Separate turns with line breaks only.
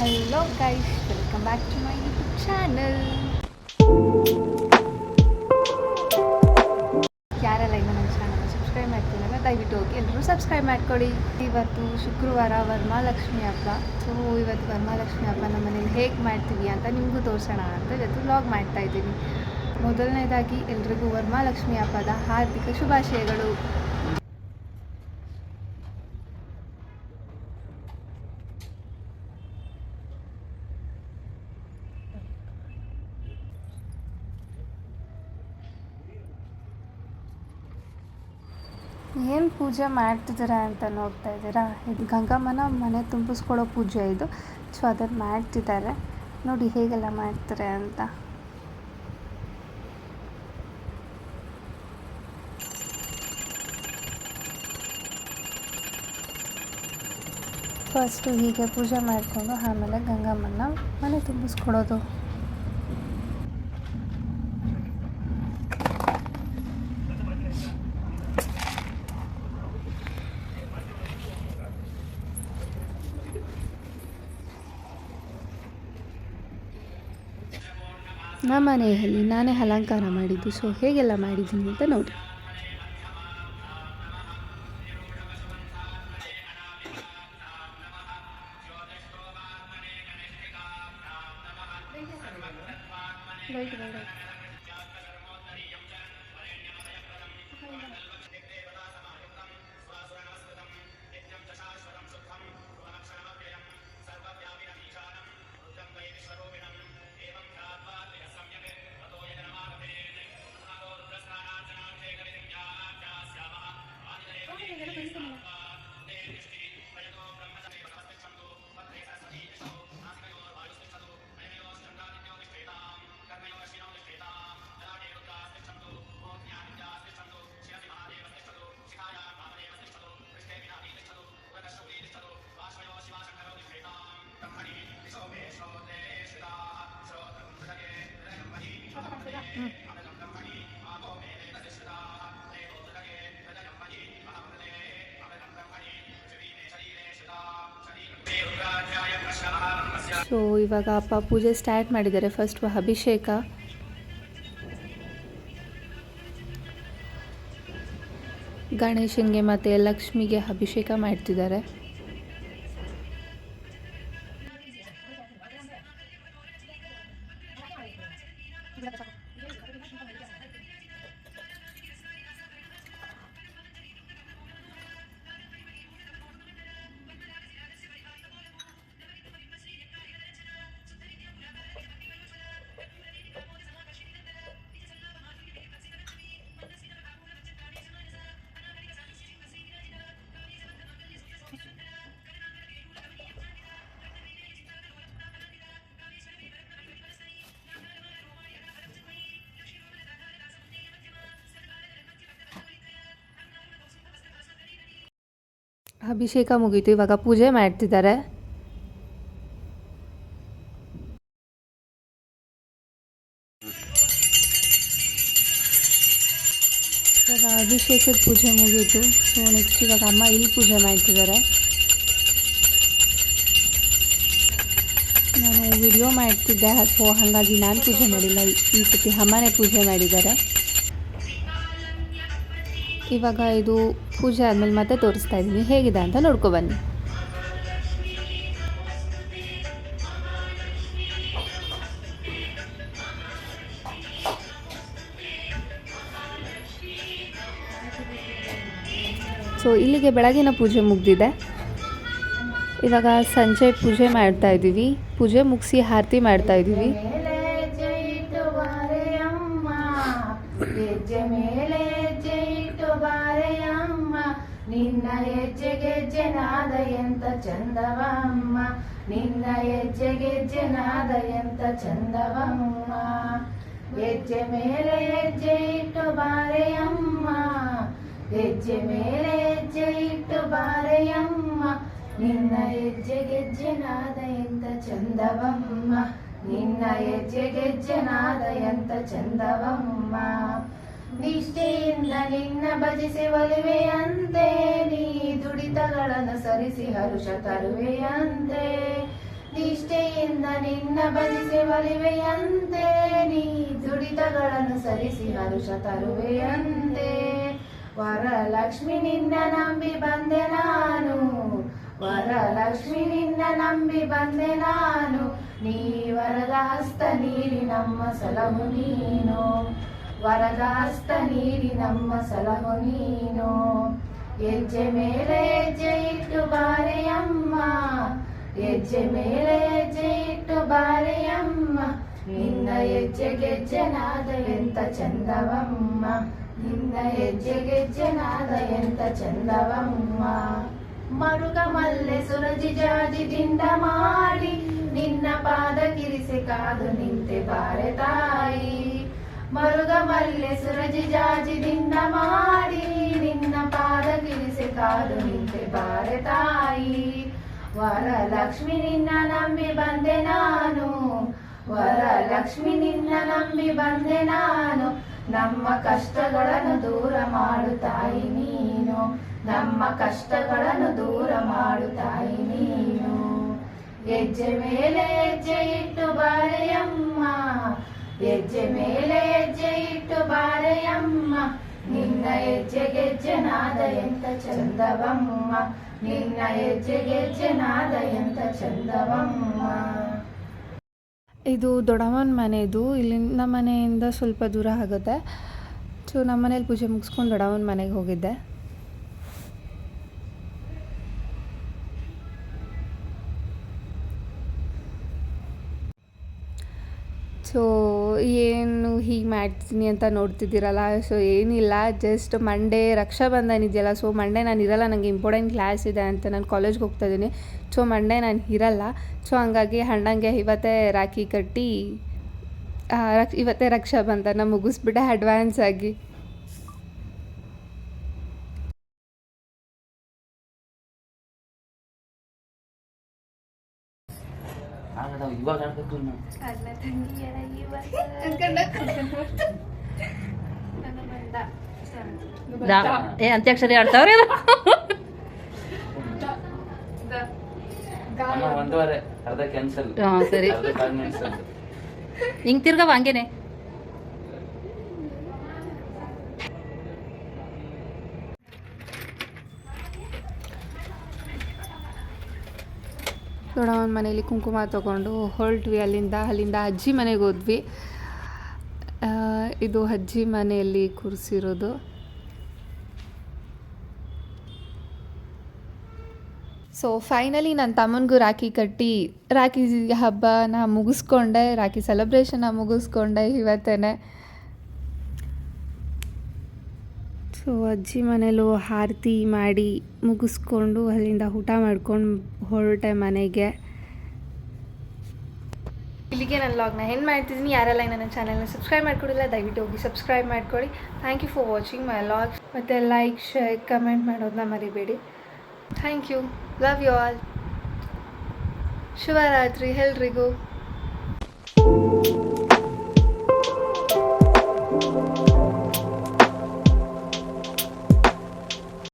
Hello guys, welcome back to my YouTube channel. ಯಾರೆಲ್ಲ ಇನ್ನೂ ನನ್ನ ಚಾನಲ್ನ ಸಬ್ಸ್ಕ್ರೈಬ್ ಮಾಡ್ತೀನಲ್ಲ ದಯವಿಟ್ಟು ಹೋಗಿ ಎಲ್ಲರೂ ಸಬ್ಸ್ಕ್ರೈಬ್ ಮಾಡ್ಕೊಳ್ಳಿ. ಇವತ್ತು ಶುಕ್ರವಾರ ವರಮಹಾಲಕ್ಷ್ಮಿ ಹಬ್ಬ. ಸೊ ಇವತ್ತು ವರಮಹಾಲಕ್ಷ್ಮಿ ಹಬ್ಬ ನಮ್ಮ ಮನೇಲಿ ಹೇಗೆ ಮಾಡ್ತೀವಿ ಅಂತ ನಿಮಗೂ ತೋರಿಸೋಣ ಅಂತ ಇವತ್ತು ವ್ಲಾಗ್ ಮಾಡ್ತಾಯಿದ್ದೀನಿ. ಮೊದಲನೇದಾಗಿ ಎಲ್ರಿಗೂ ವರಮಹಾಲಕ್ಷ್ಮಿ ಹಬ್ಬದ ಹಾರ್ದಿಕ ಶುಭಾಶಯಗಳು. ಏನು ಪೂಜೆ ಮಾಡ್ತಿದ್ದೀರಾ ಅಂತ ನೋಡ್ತಾ ಇದ್ದೀರಾ? ಇದು ಗಂಗಮ್ಮನ ಮನೆ ತುಂಬಿಸ್ಕೊಳ್ಳೋ ಪೂಜೆ ಇದು. ಸೊ ಅದನ್ನು ಮಾಡ್ತಿದ್ದಾರೆ ನೋಡಿ ಹೇಗೆಲ್ಲ ಮಾಡ್ತಾರೆ ಅಂತ. ಫಸ್ಟು ಹೀಗೆ ಪೂಜೆ ಮಾಡಿಕೊಂಡು ಆಮೇಲೆ ಗಂಗಮ್ಮನ ಮನೆ ತುಂಬಿಸ್ಕೊಡೋದು. ನಮ್ಮ ಮನೆಯಲ್ಲಿ ನಾನೇ ಅಲಂಕಾರ ಮಾಡಿದ್ದು. ಸೊ ಹೇಗೆಲ್ಲ ಮಾಡಿದ್ದೀನಿ ಅಂತ ನೋಡಿ. ಸೊ ಇವಾಗ ಅಪ್ಪ ಪೂಜೆ ಸ್ಟಾರ್ಟ್ ಮಾಡಿದ್ದಾರೆ. ಫಸ್ಟ್ ಅಭಿಷೇಕ, ಗಣೇಶನಿಗೆ ಮತ್ತು ಲಕ್ಷ್ಮಿಗೆ ಅಭಿಷೇಕ ಮಾಡ್ತಿದ್ದಾರೆ. ಅಭಿಷೇಕ ಮುಗೀತು, ಇವಾಗ ಪೂಜೆ ಮಾಡ್ತಿದ್ದಾರೆ. ಇವಾಗ ಅಭಿಷೇಕದ ಪೂಜೆ ಮುಗೀತು. ಸೊ ನೆಕ್ಸ್ಟ್ ಇವಾಗ ಅಮ್ಮ ಇಲ್ಲಿ ಪೂಜೆ ಮಾಡ್ತಿದ್ದಾರೆ. ನಾನು ವಿಡಿಯೋ ಮಾಡ್ತಿದ್ದೆ, ಸೊ ಹಾಗಾಗಿ ನಾನು ಪೂಜೆ ಮಾಡಿಲ್ಲ. ಈ ಸತಿ ಅಮ್ಮನೇ ಪೂಜೆ ಮಾಡಿದ್ದಾರೆ. ಇವಾಗ ಇದು ಪೂಜೆ ಆದಮೇಲೆ ಮತ್ತೆ ತೋರಿಸ್ತಾ ಇದ್ದೀನಿ, ಹೇಗಿದೆ ಅಂತ ನೋಡ್ಕೊಬನ್ನಿ. ಸೊ ಇಲ್ಲಿಗೆ ಬೆಳಗಿನ ಪೂಜೆ ಮುಗಿದಿದೆ. ಇವಾಗ ಸಂಜೆ ಪೂಜೆ ಮಾಡ್ತಾ ಇದ್ದೀವಿ. ಪೂಜೆ ಮುಗಿಸಿ ಆರತಿ ಮಾಡ್ತಾ ಇದ್ದೀವಿ.
ನಿನ್ನ ಹೆಜ್ಜೆಗೆಜ್ಜೆನಾದ ಎಂತ ಚಂದವಮ್ಮ, ನಿನ್ನ ಹೆಜ್ಜೆಗೆಜ್ಜೆನಾದ ಎಂತ ಚಂದವಮ್ಮ. ಹೆಜ್ಜೆ ಮೇಲೆ ಹೆಜ್ಜೆ ಇಟ್ಟು ಬಾರೆಯಮ್ಮ, ಹೆಜ್ಜೆ ಮೇಲೆ ಹೆಜ್ಜೆ ಇಟ್ಟು ಬಾರೆಯಮ್ಮ. ನಿನ್ನ ಹೆಜ್ಜೆಗೆಜ್ಜೆನಾದ ಎಂತ ಚಂದವಮ್ಮ, ನಿನ್ನ ಹೆಜ್ಜೆಗೆಜ್ಜೆನಾದ ಎಂತ ಚಂದವಮ್ಮ. ನಿಷ್ಠೆಯಿಂದ ನಿನ್ನ ಭಜಿಸಿ ಒಲಿವೆಯಂತೆ, ನೀ ದುಡಿತಗಳನ್ನು ಸರಿಸಿ ಹರುಷ ತರುವೆಯಂತೆ. ನಿಷ್ಠೆ ನಿನ್ನ ಭಜಿಸಿ ಒಲಿವೆಯಂತೆ, ನೀ ದುಡಿತಗಳನ್ನು ಸರಿಸಿ ಹರುಷ ತರುವೆಯಂತೆ. ವರಲಕ್ಷ್ಮಿ ನಿನ್ನ ನಂಬಿ ಬಂದೆ ನಾನು, ವರಲಕ್ಷ್ಮಿ ನಿನ್ನ ನಂಬಿ ಬಂದೆ ನಾನು. ನೀ ವರದ ಹಸ್ತ ನೀಡಿ ನಮ್ಮ ಸಲಹು ನೀನು, ವರದ ಹಸ್ತ ನೀಡಿ ನಮ್ಮ ಸಲಹು ನೀನು. ಹೆಜ್ಜೆ ಮೇಲೆ ಹೆಜ್ಜೆ ಇಟ್ಟು ಬಾರೆಯಮ್ಮ, ಹೆಜ್ಜೆ ಮೇಲೆ ಹೆಜ್ಜೆ ಇಟ್ಟು ಬಾರೆಯಮ್ಮ. ನಿನ್ನ ಹೆಜ್ಜೆ ಗೆಜ್ಜೆನಾದ ಎಂತ ಚಂದವಮ್ಮ, ನಿನ್ನ ಹೆಜ್ಜೆ ಗೆಜ್ಜೆನಾದ ಎಂತ ಚಂದವಮ್ಮ. ಮರುಗ ಮಲ್ಲೆ ಸುರಜಿ ಜಾಜಿದಿಂದ ಮಾಡಿ, ನಿನ್ನ ಪಾದ ಕಿರಿಸಿ ಕಾದು ನಿಂತೆ ಬಾರೆ ತಾಯಿ. ಮರುಗ ಮಲ್ಲೆ ಸುರಜಿ ಜಾಜಿದಿಂದ ಮಾಡಿ, ನಿನ್ನ ಪಾದ ಕಿರಿಸಿ ಕಾದು ನಿಂತೆ ಬಾರೆ ತಾಯಿ. ವರಲಕ್ಷ್ಮಿ ನಿನ್ನ ನಂಬಿ ಬಂದೆ ನಾನು, ವರಲಕ್ಷ್ಮಿ ನಿನ್ನ ನಂಬಿ ಬಂದೆ ನಾನು. ನಮ್ಮ ಕಷ್ಟಗಳನ್ನು ದೂರ ಮಾಡು ತಾಯಿ ನೀನು, ನಮ್ಮ ಕಷ್ಟಗಳನ್ನು ದೂರ ಮಾಡು ತಾಯಿ ನೀನು. ಹೆಜ್ಜೆ ಮೇಲೆ ಹೆಜ್ಜೆ ಇಟ್ಟು ಬಾರೆಯಮ್ಮ, ಹೆಜ್ಜೆ ಮೇಲೆ ಹೆಜ್ಜೆ ಇಟ್ಟು ಬಾರೆಯಮ್ಮ. ನಿನ್ನ ಹೆಜ್ಜೆ ಗೆಜ್ಜೆನಾದ ಎಂತ ಚಂದವಮ್ಮ, ನಿನ್ನ ಹೆಜ್ಜೆ ಗೆಜ್ಜೆನಾದ ಎಂತ ಚಂದವಮ್ಮ.
ಇದು ದೊಡ್ಡಮ್ಮನ ಮನೆದು, ಇಲ್ಲಿಂದ ಮನೆಯಿಂದ ಸ್ವಲ್ಪ ದೂರ ಆಗುತ್ತೆ. ಸೊ ನಮ್ಮ ಮನೇಲಿ ಪೂಜೆ ಮುಗಿಸ್ಕೊಂಡು ದೊಡ್ಡಮ್ಮನ ಮನೆಗೆ ಹೋಗಿದ್ದೆ. ಸೊ ಏನು ಹೀಗೆ ಮಾಡ್ತೀನಿ ಅಂತ ನೋಡ್ತಿದ್ದೀರಲ್ಲ, ಸೊ ಏನಿಲ್ಲ, ಜಸ್ಟ್ ಮಂಡೇ ರಕ್ಷಾಬಂಧನ ಇದೆಯಲ್ಲ, ಸೊ ಮಂಡೇ ನಾನು ಇರಲ್ಲ, ನನಗೆ ಇಂಪಾರ್ಟೆಂಟ್ ಕ್ಲಾಸ್ ಇದೆ ಅಂತ ನಾನು ಕಾಲೇಜ್ಗೆ ಹೋಗ್ತಾ ಇದ್ದೀನಿ. ಸೊ ಮಂಡೇ ನಾನು ಇರಲ್ಲ. ಸೊ ಹಂಗಾಗಿ ಅಣ್ಣಂಗೆ ಇವತ್ತೇ ರಾಖಿ ಕಟ್ಟಿ ಇವತ್ತೇ ರಕ್ಷಾಬಂಧನ ಮುಗಿಸ್ಬಿಟ್ಟೆ ಅಡ್ವಾನ್ಸ್ ಆಗಿ.
ಇವಾಗ ಆಡ್ಬೇಕು ನಾವು.
ಅಣ್ಣ ತಂಗಿಯರ
ಅಂತ್ಯಾಕ್ಷರಿ ಆಡ್ತಾವ್ರಿ
ಅಮ್ಮ ಒಂದೂವರೆ ಅರ್ಧ ಕ್ಯಾನ್ಸಲ್,
ಸರಿ
ಅರ್ಧ ಕ್ಯಾನ್ಸಲ್.
ಹಿಂಗ್ ತಿರ್ಗವ ಹಂಗೇನೆ.
ದೊಡ್ಡಮ್ಮನ ಮನೇಲಿ ಕುಂಕುಮ ತೊಗೊಂಡು ಹೊರಟ್ವಿ. ಅಲ್ಲಿಂದ ಅಜ್ಜಿ ಮನೆಗೆ ಹೋದ್ವಿ. ಇದು ಅಜ್ಜಿ ಮನೆಯಲ್ಲಿ ಕೂರಿಸಿರೋದು. ಸೊ ಫೈನಲಿ ನನ್ನ ತಮ್ಮನಿಗೂ ರಾಖಿ ಕಟ್ಟಿ ರಾಖಿ ಹಬ್ಬನ ಮುಗಿಸ್ಕೊಂಡೆ, ರಾಖಿ ಸೆಲೆಬ್ರೇಷನ್ನ ಮುಗಿಸ್ಕೊಂಡೆ ಇವತ್ತೇ. ಸೊ ಅಜ್ಜಿ ಮನೇಲೂ ಆರತಿ ಮಾಡಿ ಮುಗಿಸ್ಕೊಂಡು ಅಲ್ಲಿಂದ ಊಟ ಮಾಡ್ಕೊಂಡು ಹೊರಟೆ ಮನೆಗೆ. ಇಲ್ಲಿಗೆ ನನ್ನ ಲಾಗ್ನ ಏನು ಮಾಡ್ತಿದ್ದೀನಿ. ಯಾರೆಲ್ಲ ನನ್ನ ಚಾನಲ್ನ ಸಬ್ಸ್ಕ್ರೈಬ್ ಮಾಡ್ಕೊಡಿಲ್ಲ ದಯವಿಟ್ಟು ಹೋಗಿ ಸಬ್ಸ್ಕ್ರೈಬ್ ಮಾಡ್ಕೊಳ್ಳಿ. Thank you for watching my log. ಮತ್ತು ಲೈಕ್, ಶೇರ್, ಕಮೆಂಟ್ ಮಾಡೋದನ್ನ ಮರಿಬೇಡಿ. Thank you. Love you all. ಶುಭರಾತ್ರಿ ಎಲ್ರಿಗೂ.